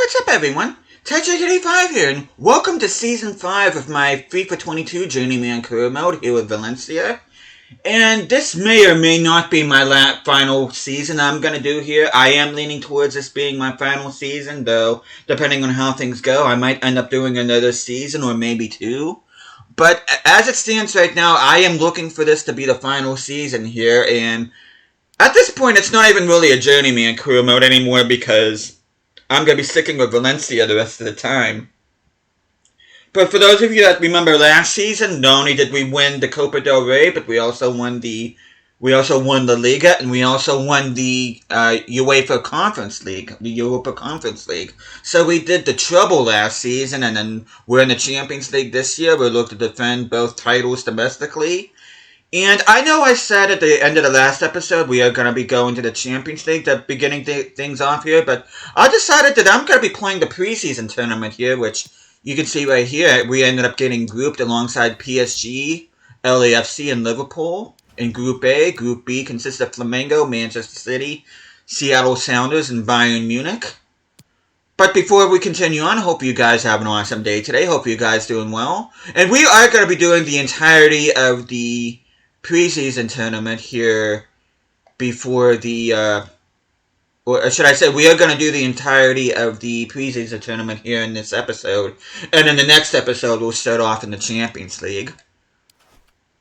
What's up, everyone? TechJack85 here, and welcome to Season 5 of my FIFA 22 Journeyman career mode here with Valencia. And this may or may not be my final season I'm going to do here. I am leaning towards this being my final season, though, depending on how things go, I might end up doing another season or maybe two. But as it stands right now, I am looking for this to be the final season here, and at this point, it's not even really a Journeyman career mode anymore because I'm going to be sticking with Valencia the rest of the time. But for those of you that remember last season, not only did we win the Copa del Rey, but we also won the Liga, and we also won the UEFA Conference League, the Europa Conference League. So we did the treble last season, and then we're in the Champions League this year. We're looking to defend both titles domestically. And I know I said at the end of the last episode we are going to be going to the Champions League, the beginning things off here, but I decided that I'm going to be playing the preseason tournament here, which you can see right here. We ended up getting grouped alongside PSG, LAFC, and Liverpool. In Group A, Group B consists of Flamengo, Manchester City, Seattle Sounders, and Bayern Munich. But before we continue on, I hope you guys have an awesome day today. Hope you guys doing well. And we are going to be doing the entirety of the preseason tournament here before the, or should I say, we are going to do the entirety of the preseason tournament here in this episode. And in the next episode, we'll start off in the Champions League.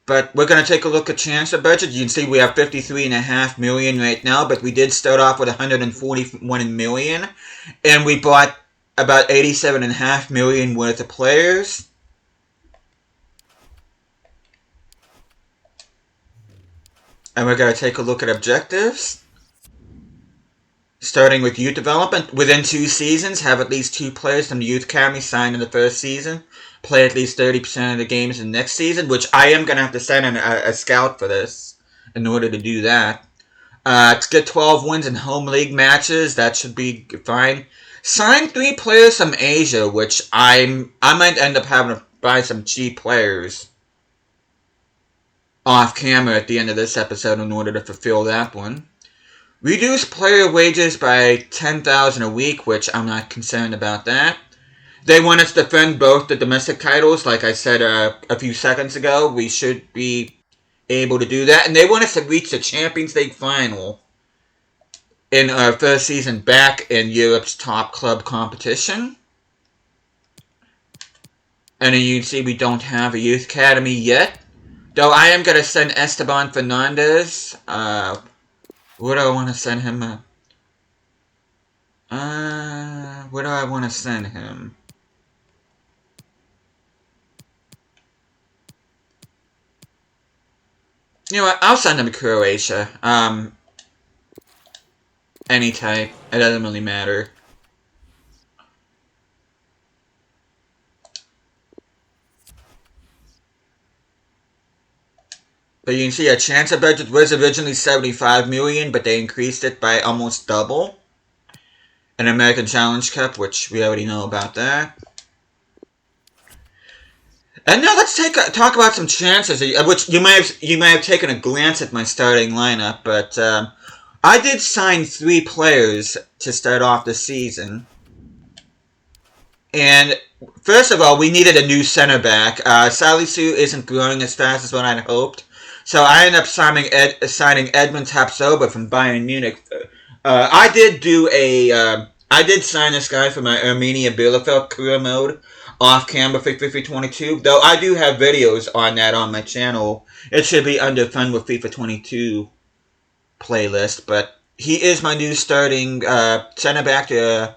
But we're going to take a look at transfer budget. You can see we have $53.5 million right now, but we did start off with $141 million. And we bought about $87.5 million worth of players. And we're going to take a look at objectives. Starting with youth development. Within 2 seasons, have at least 2 players from the youth academy signed in the first season. Play at least 30% of the games in the next season, which I am going to have to send in a scout for this in order to do that. To get 12 wins in home league matches, that should be fine. Sign 3 players from Asia, which I might end up having to buy some cheap players off camera at the end of this episode in order to fulfill that one. Reduce player wages by $10,000 a week, which I'm not concerned about that. They want us to defend both the domestic titles, like I said a few seconds ago. We should be able to do that. And they want us to reach the Champions League final in our first season back in Europe's top club competition. And then you can see we don't have a youth academy yet. Though I am going to send Esteban Fernandez. Where do I want to send him? Where do I want to send him? You know what? I'll send him to Croatia. Any type. It doesn't really matter. But you can see our transfer budget was originally $75 million, but they increased it by almost double. An American Challenge Cup, which we already know about that. And now let's talk about some transfers, which you may have taken a glance at my starting lineup, but I did sign 3 players to start off the season. And first of all, we needed a new center back. Salisu isn't growing as fast as what I'd hoped. So I ended up signing Edmund Tapsoba from Bayern Munich. I did sign this guy for my Armenia Bielefeld career mode off camera for FIFA 22. Though I do have videos on that on my channel. It should be under Fun with FIFA 22 playlist. But he is my new starting center back to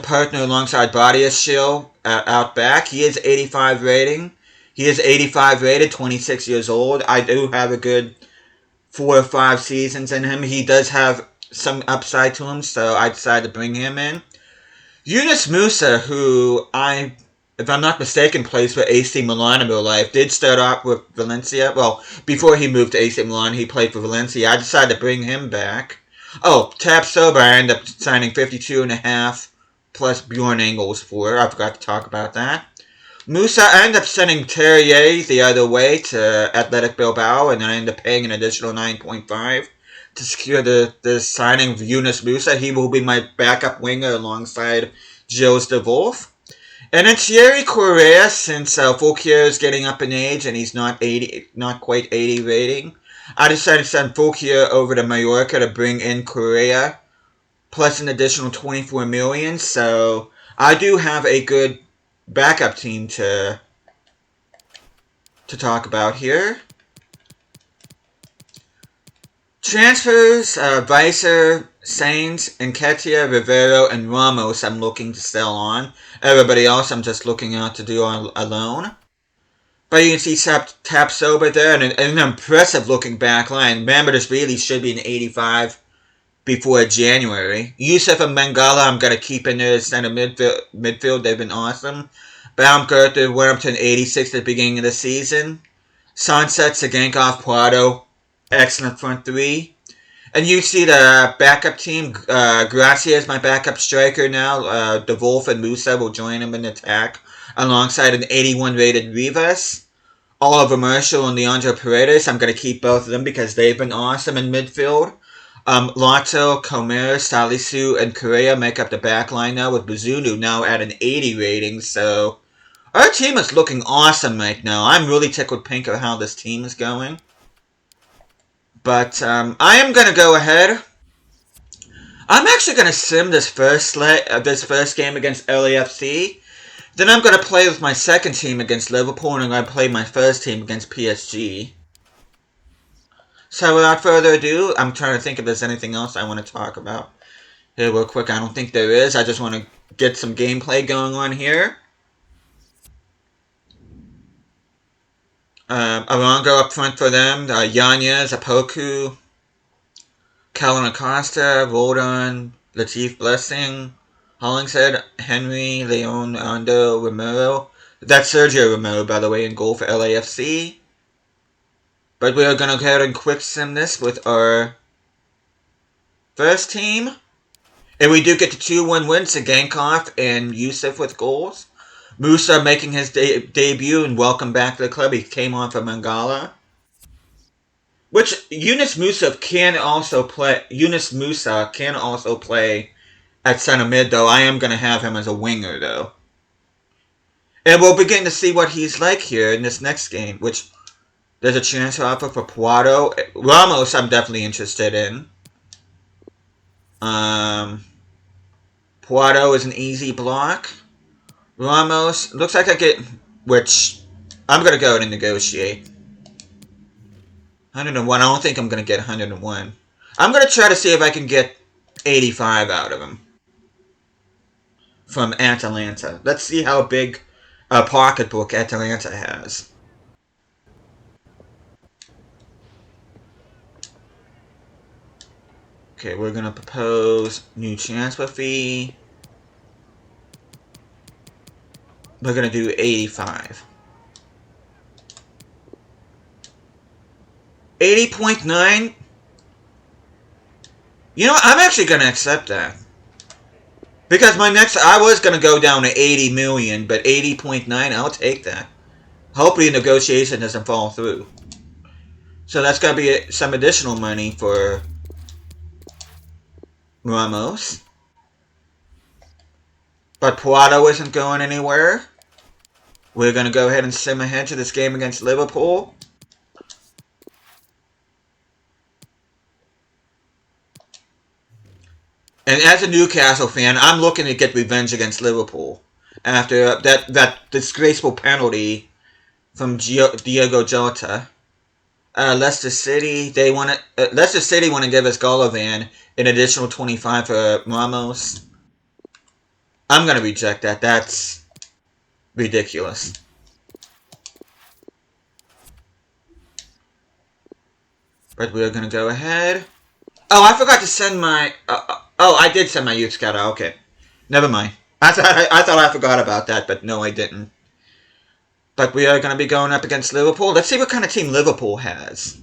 partner alongside Badiashile out back. He is 85 rating. He is 85 rated, 26 years old. I do have a good 4 or 5 seasons in him. He does have some upside to him, so I decided to bring him in. Yunus Musa, who if I'm not mistaken, plays for AC Milan in real life, did start off with Valencia. Well, before he moved to AC Milan, he played for Valencia. I decided to bring him back. Oh, Tapsoba, I ended up signing 52.5 plus Bjorn Engels for. I forgot to talk about that. Musa, I ended up sending Terrier the other way to Athletic Bilbao, and then I ended up paying an additional 9.5 to secure the signing of Yunus Musa. He will be my backup winger alongside Gilles de Wolf. And then Thierry Correa, since Fouquier is getting up in age and he's not quite 80 rating, I decided to send Fouquier over to Mallorca to bring in Correa, plus an additional 24 million. So I do have a good backup team to talk about here. Transfers, Weiser, Sainz, Nketiah, Rivero, and Ramos I'm looking to sell on. Everybody else I'm just looking out to do on alone. But you can see Tapsoba there, and an impressive looking back line. Remember, this really should be an 85 before January. Yusuf and Mangala I'm going to keep in there center midfield. They've been awesome. Baumgartner went up to an 86 at the beginning of the season. Sunset, Sagankov, Prado, excellent front three. And you see the backup team. Gracia is my backup striker now. De Wolf and Musa will join him in attack alongside an 81 rated Rivas. Oliver Marshall and Leandro Paredes. I'm going to keep both of them because they've been awesome in midfield. Lotto, Comer, Salisu, and Correa make up the back line now with Bazunu now at an 80 rating. So our team is looking awesome right now. I'm really tickled pink of how this team is going. But I am going to go ahead. I'm actually going to sim this first game against LAFC. Then I'm going to play with my second team against Liverpool, and I'm going to play my first team against PSG. So without further ado, I'm trying to think if there's anything else I want to talk about. Here real quick, I don't think there is. I just want to get some gameplay going on here. Arango up front for them. Yanez, Apoku, Calvin Acosta, Roldan, Latif Blessing, Hollingshead, Henry, Leon, Ando, Romero. That's Sergio Romero, by the way, in goal for LAFC. But we are going to go ahead and quick sim this with our first team. And we do get the 2-1 wins to Gankov and Yusuf with goals. Musa making his debut and welcome back to the club. He came on for Mangala. Which Yunus Musa can also play at center mid, though. I am going to have him as a winger, though. And we'll begin to see what he's like here in this next game, which there's a transfer offer for Prado. Ramos I'm definitely interested in. Prado is an easy block. Ramos, looks like I get, which I'm going to go ahead and negotiate. 101, I don't think I'm going to get 101. I'm going to try to see if I can get 85 out of him. From Atalanta. Let's see how big a pocketbook Atalanta has. Okay, we're going to propose new transfer fee. We're going to do 85. 80.9. You know what? I'm actually going to accept that. Because I was going to go down to 80 million, but 80.9, I'll take that. Hopefully the negotiation doesn't fall through. So that's going to be some additional money for Ramos. But Prado isn't going anywhere. We're going to go ahead and sim ahead to this game against Liverpool. And as a Newcastle fan, I'm looking to get revenge against Liverpool. After that disgraceful penalty from Diego Jota. Leicester City, Leicester City want to give us Golovin an additional 25 for Ramos. I'm going to reject that. That's ridiculous. But we're going to go ahead. Oh, I forgot to send my... oh, I did send my youth scout out. Okay. Never mind. I thought I forgot about that, but no, I didn't. But we are going to be going up against Liverpool. Let's see what kind of team Liverpool has.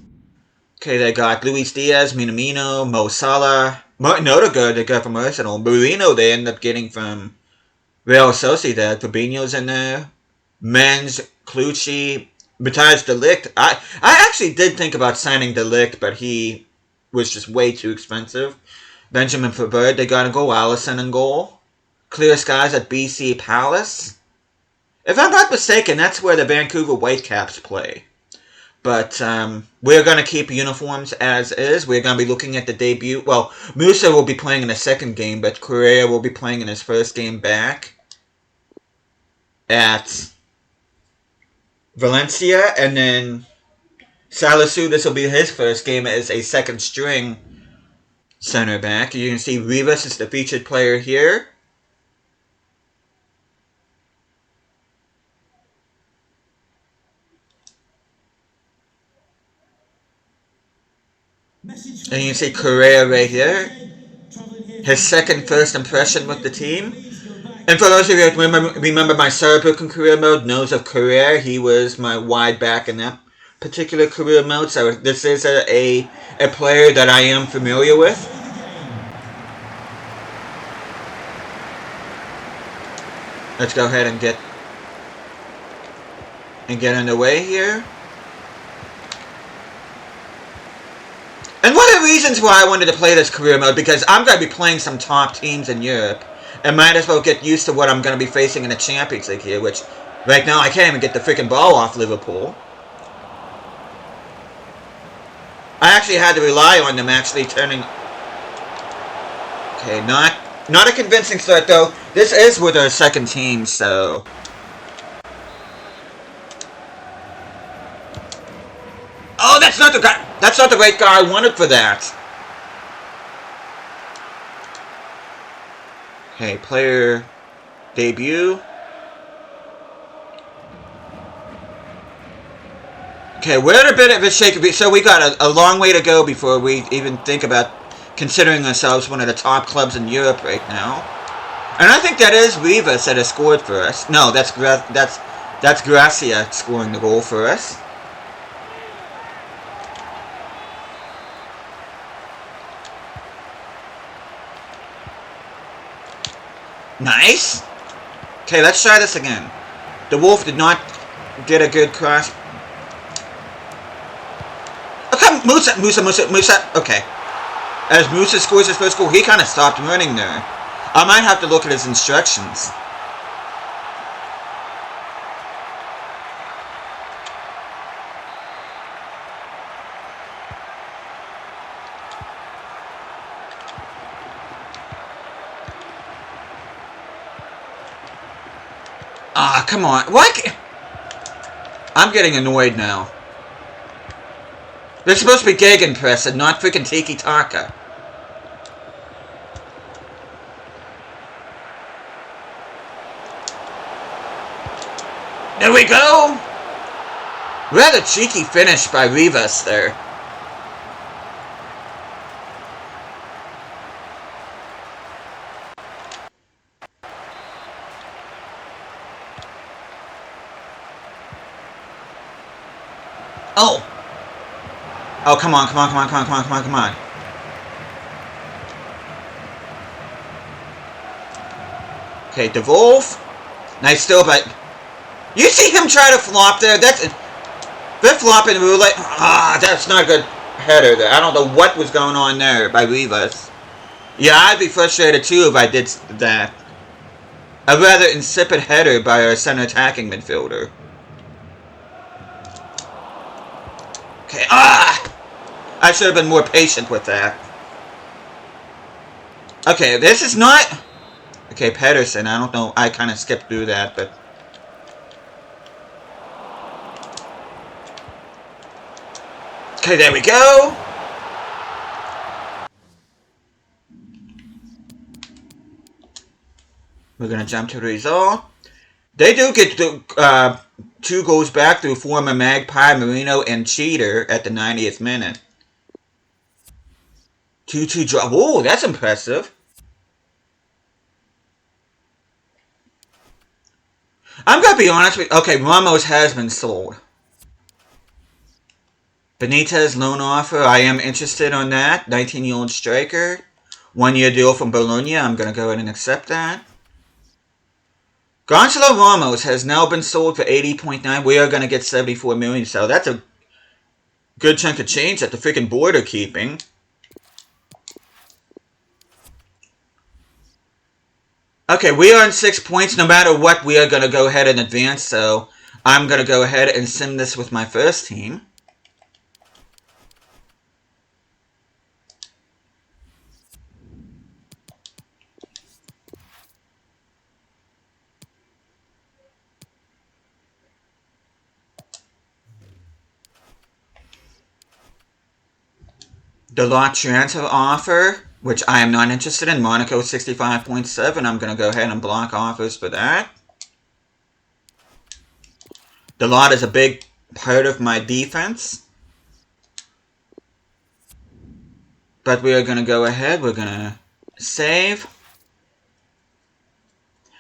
Okay, they got Luis Diaz, Minamino, Mo Salah, Martin Odegaard they got from Arsenal. Marino they end up getting from Real Sociedad. Fabinho's in there. Men's, Clucci, Matthias de Ligt. I actually did think about signing de Ligt, but he was just way too expensive. Benjamin Pavard, they got a goal. Allison in goal. Clear skies at BC Palace. If I'm not mistaken, that's where the Vancouver Whitecaps play. But we're going to keep uniforms as is. We're going to be looking at the debut. Well, Musa will be playing in the second game, but Correa will be playing in his first game back at Valencia. And then Salisu, this will be his first game as a second string center back. You can see Rivas is the featured player here. And you can see Correa right here. His second first impression with the team. And for those of you who remember my Sarabuk career mode, knows of Correa, he was my wide back in that particular career mode. So this is a player that I am familiar with. Let's go ahead and get underway here. And one of the reasons why I wanted to play this career mode, because I'm going to be playing some top teams in Europe, and might as well get used to what I'm going to be facing in the Champions League here, which right now I can't even get the freaking ball off Liverpool. I actually had to rely on them actually turning... Okay, not a convincing start though. This is with our second team, so... Oh, that's not the guy. That's not the right guy I wanted for that. Okay, player debut. Okay, we're in a bit of a shake. So we got a long way to go before we even think about considering ourselves one of the top clubs in Europe right now. And I think that is Rivas that has scored for us. No, that's Gracia scoring the goal for us. Nice. Okay, let's try this again. The Wolf did not get a good cross. Okay, Musa. Okay. As Musa scores his first goal, he kind of stopped running there. I might have to look at his instructions. Ah, come on. What? I'm getting annoyed now. They're supposed to be gegenpress and not freaking tiki-taka. There we go! Rather cheeky finish by Rivas there. Oh! Oh, come on. Okay, DeVolf. Nice still, but... You see him try to flop there? That's flopping roulette. Ah, that's not a good header there. I don't know what was going on there by Rivas. Yeah, I'd be frustrated too if I did that. A rather insipid header by our center attacking midfielder. Okay, I should have been more patient with that. Okay, this is not... Okay, Pedersen, I don't know, I kind of skipped through that, but... Okay, there we go! We're gonna jump to the result. They do get the, 2 goals back through former Magpie, Marino, and Cheater at the 90th minute. 2-2 draw. Whoa, that's impressive. I'm gonna be honest with you. Okay, Ramos has been sold. Benitez loan offer. I am interested on that. 19-year-old striker. 1-year deal from Bologna. I'm gonna go ahead and accept that. Gonzalo Ramos has now been sold for 80.9. We are going to get 74 million, so that's a good chunk of change that the freaking board are keeping. Okay, we are in 6 points. No matter what, we are going to go ahead and advance. So I'm going to go ahead and sim this with my first team. The lot transfer offer, which I am not interested in. Monaco 65.7. I'm going to go ahead and block offers for that. The lot is a big part of my defense. But we are going to go ahead. We're going to save.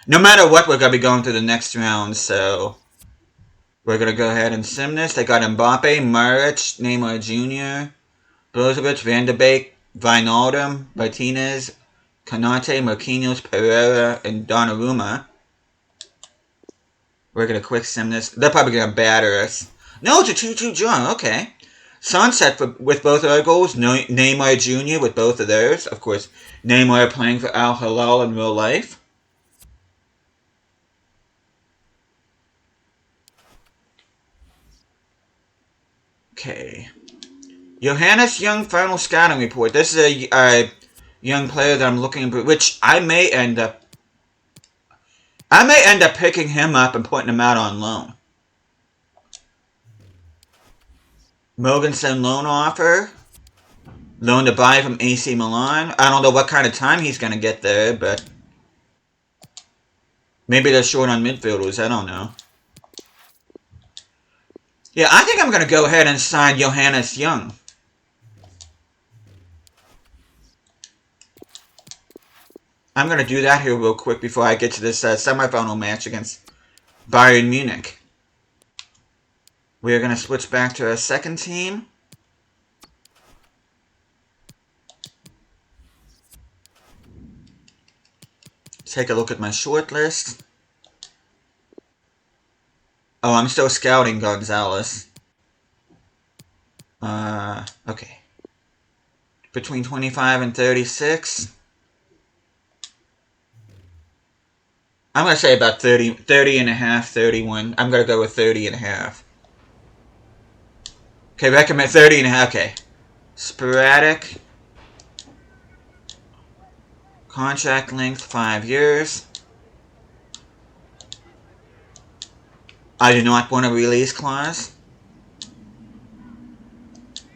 No matter what, we're going to be going to the next round. So we're going to go ahead and sim this. They got Mbappe, Maric, Neymar Jr., Brozovic, Van de Beek, Wijnaldum, Martinez, Kanate, Marquinhos, Pereira, and Donnarumma. We're going to quick sim this. They're probably going to batter us. No, it's a 2-2 draw. Okay. Sunset with both of our goals. Neymar Jr. with both of theirs. Of course, Neymar playing for Al Hilal in real life. Okay. Johannes Young final scouting report. This is a young player that I'm looking for, which I may end up picking him up and putting him out on loan. Mogensen loan offer. Loan to buy from AC Milan. I don't know what kind of time he's going to get there, but maybe they're short on midfielders. I don't know. Yeah, I think I'm going to go ahead and sign Johannes Young. I'm going to do that here real quick before I get to this semifinal match against Bayern Munich. We are going to switch back to our second team. Take a look at my short list. Oh, I'm still scouting Gonzalez. Okay. Between 25 and 36. I'm going to say about 30 and a half, 31. I'm going to go with 30 and a half. Okay, recommend 30 and a half. Okay. Sporadic. Contract length, 5 years. I do not want a release clause.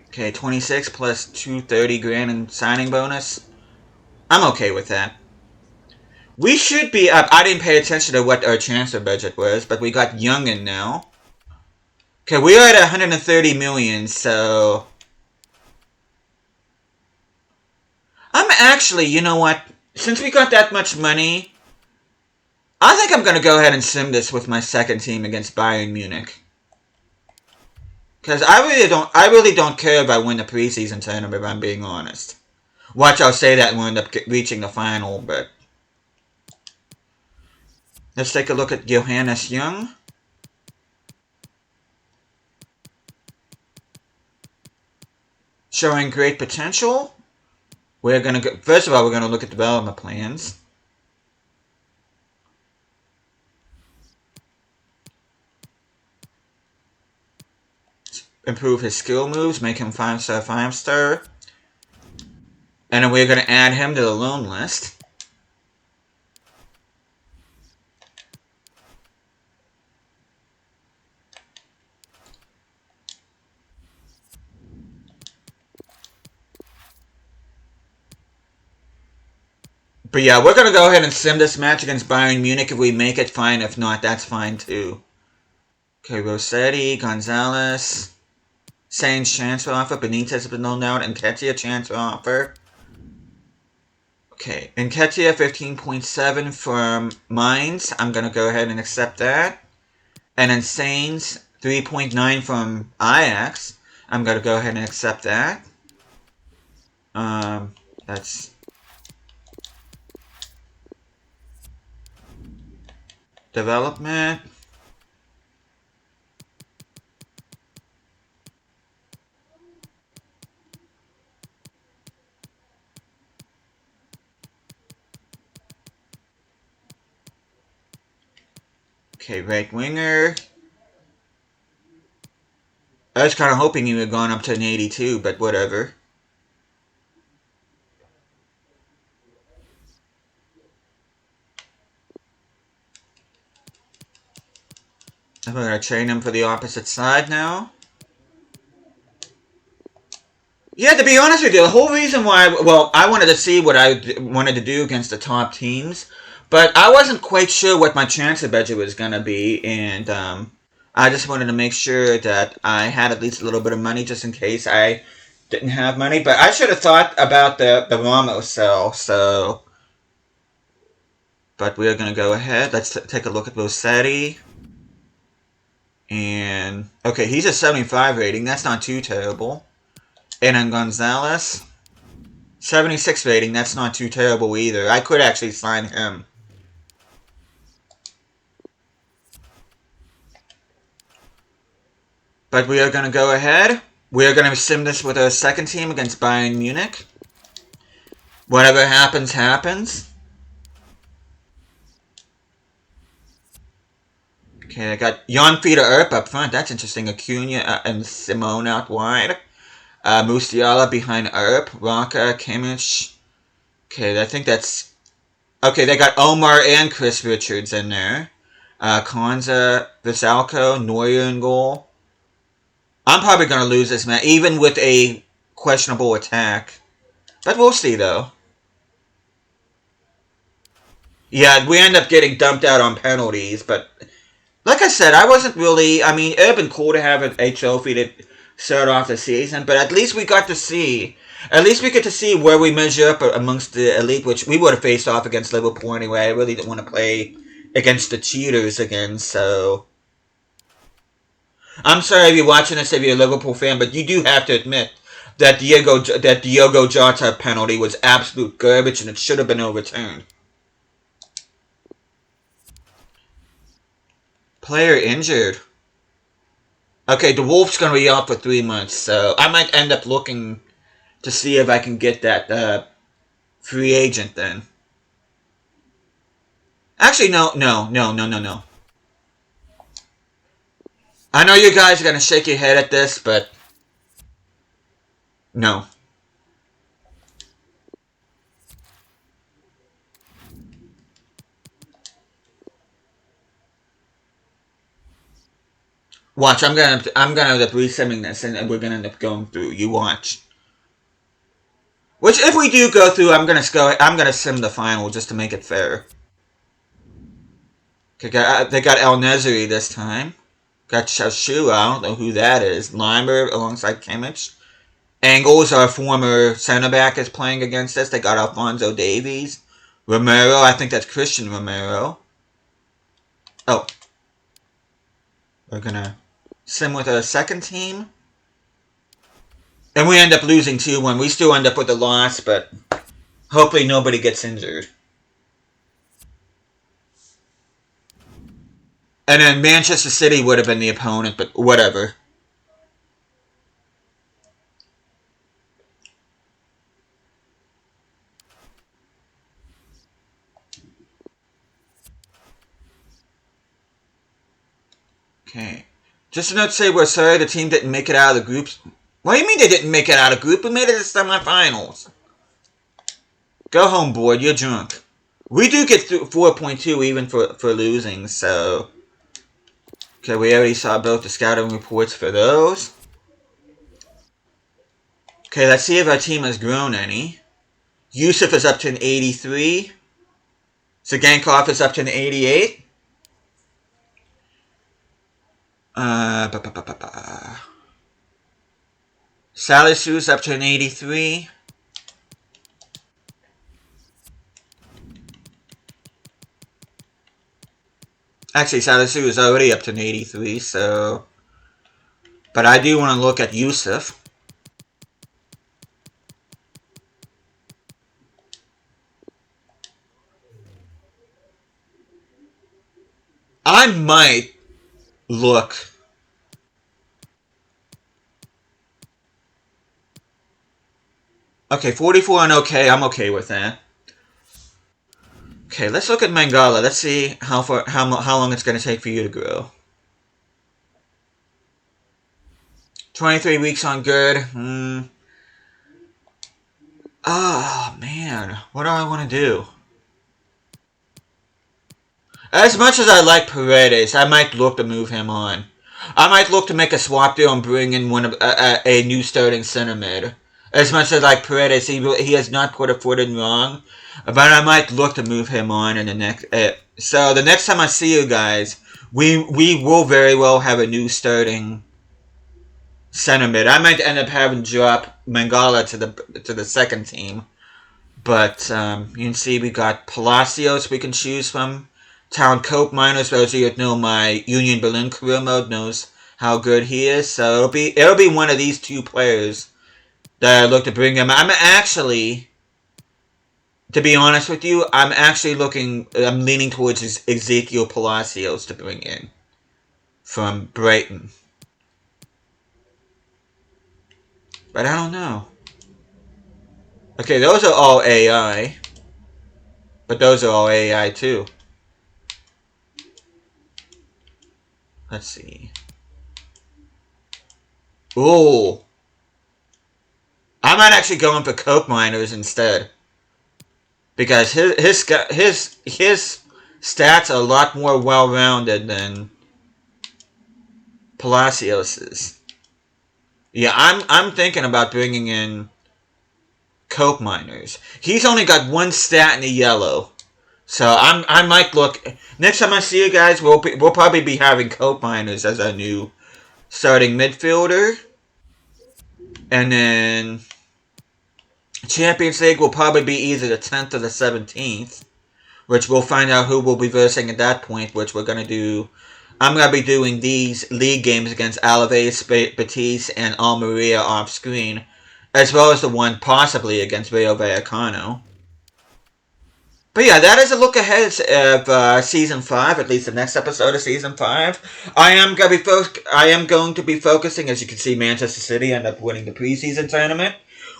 Okay, 26 plus 230 grand in signing bonus. I'm okay with that. We should be up. I didn't pay attention to what our transfer budget was, but we got Young in now. Okay, we are at 130 million, so I'm actually, you know what? Since we got that much money, I think I'm going to go ahead and sim this with my second team against Bayern Munich. Because I really don't care if I win the preseason tournament, if I'm being honest. Watch, I'll say that and we'll end up reaching the final, but let's take a look at Johannes Young. Showing great potential. We're going to go, first of all, we're going to look at development plans. Improve his skill moves, make him 5-star, 5-star. And then we're going to add him to the loan list. But yeah, we're going to go ahead and sim this match against Bayern Munich. If we make it, fine. If not, that's fine too. Okay, Rossetti, Gonzalez, Sainz transfer offer, Benitez has been loaned out, Nketiah transfer offer. Okay, Nketiah 15.7 from Mainz. I'm going to go ahead and accept that. And then Sainz 3.9 from Ajax. I'm going to go ahead and accept that. That's development. Okay, right winger. I was kind of hoping he would have gone up to an 82, but whatever. I'm going to train him for the opposite side now. Yeah, to be honest with you, the whole reason why, well, I wanted to see what I wanted to do against the top teams, but I wasn't quite sure what my transfer budget was going to be, and I just wanted to make sure that I had at least a little bit of money just in case I didn't have money. But I should have thought about the Ramos sell, so. But we are going to go ahead. Let's take a look at Rossetti. And, okay, he's a 75 rating. That's not too terrible. And then Gonzalez, 76 rating. That's not too terrible either. I could actually sign him. But we are going to go ahead. We are going to sim this with our second team against Bayern Munich. Whatever happens, happens. Okay, I got Jan Peter Earp up front. That's interesting. Acuna and Simone out wide. Musiala behind Earp. Raka, Kimmich. Okay, I think that's... Okay, they got Omar and Chris Richards in there. Konza, Visalco, Neuer in goal. I'm probably going to lose this match, even with a questionable attack. But we'll see, though. Yeah, we end up getting dumped out on penalties, but... Like I said, I wasn't really... I mean, it would have been cool to have a trophy to start off the season, but at least we got to see... At least we get to see where we measure up amongst the elite, which we would have faced off against Liverpool anyway. I really didn't want to play against the cheaters again, so... I'm sorry if you're watching this if you're a Liverpool fan, but you do have to admit that Diogo Jota penalty was absolute garbage and it should have been overturned. Player injured. Okay, the Wolf's going to be out for 3 months, so I might end up looking to see if I can get that free agent then. Actually, no. I know you guys are going to shake your head at this, but no. Watch, I'm gonna end up resimming this, and we're gonna end up going through. You watch. Which, if we do go through, I'm gonna sim the final just to make it fair. Okay, they got El Nezri this time. Got Shashu, I don't know who that is. Limer alongside Kimmich. Engels, our former center back, is playing against us. They got Alphonso Davies. Romero, I think that's Christian Romero. Oh. We're gonna sim with our second team. And we end up losing 2-1. We still end up with a loss, but hopefully nobody gets injured. And then Manchester City would have been the opponent, but whatever. Okay. Just a note to say we're sorry the team didn't make it out of the groups. What do you mean they didn't make it out of the group? We made it to the semifinals. Go home, board. You're drunk. We do get 4.2 even for losing, so... Okay, we already saw both the scouting reports for those. Okay, let's see if our team has grown any. Yusuf is up to an 83. Zagankov is up to an 88. Salisu's up to an 83. Actually, Salisu is already up to an 83, so... But I do want to look at Yusuf. I might look... Okay, 44 and okay, I'm okay with that. Okay, let's look at Mangala. Let's see how long it's going to take for you to grow. 23 weeks on good. Oh, man. What do I want to do? As much as I like Paredes, I might look to move him on. I might look to make a swap deal and bring in a new starting center mid. As much as I like Paredes, he has not put a foot in wrong. But I might look to move him on in the next... so the next time I see you guys, we will very well have a new starting center mid. I might end up having to drop Mangala to the second team. But you can see we got Palacios we can choose from. Town Cope Miners, those of you that know my Union Berlin career mode knows how good he is. So it'll be one of these two players that I look to bring him. I'm actually, to be honest with you, I'm leaning towards Ezekiel Palacios to bring in from Brighton. But I don't know. Okay, those are all AI. But those are all AI too. Let's see. Ooh. I might actually go in for Coke Miners instead. Because his stats are a lot more well-rounded than Palacios's. Yeah, I'm thinking about bringing in Coke Miners. He's only got one stat in the yellow. So I might look... Next time I see you guys, we'll probably be having Coke Miners as our new starting midfielder. And then Champions League will probably be either the 10th or the 17th. Which we'll find out who we'll be versing at that point, which we're going to do... I'm going to be doing these league games against Alaves, Betis, and Almeria off screen. As well as the one possibly against Rayo Vallecano. But yeah, that is a look ahead of Season 5, at least the next episode of Season 5. I am going to be focusing, as you can see, Manchester City end up winning the preseason tournament.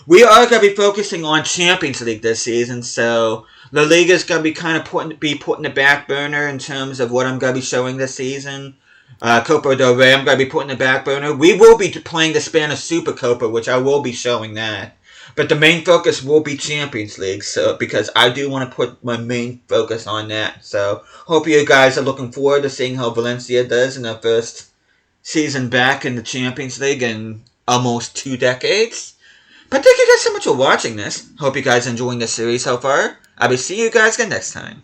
We are going to be focusing on Champions League this season, so La Liga is going to be kind of put in the back burner in terms of what I'm going to be showing this season. Copa del Rey, I'm going to be putting in the back burner. We will be playing the Spanish Super Copa, which I will be showing that. But the main focus will be Champions League, so because I do want to put my main focus on that. So, hope you guys are looking forward to seeing how Valencia does in their first season back in the Champions League in almost 2 decades. But thank you guys so much for watching this. Hope you guys are enjoying this series so far. I will see you guys again next time.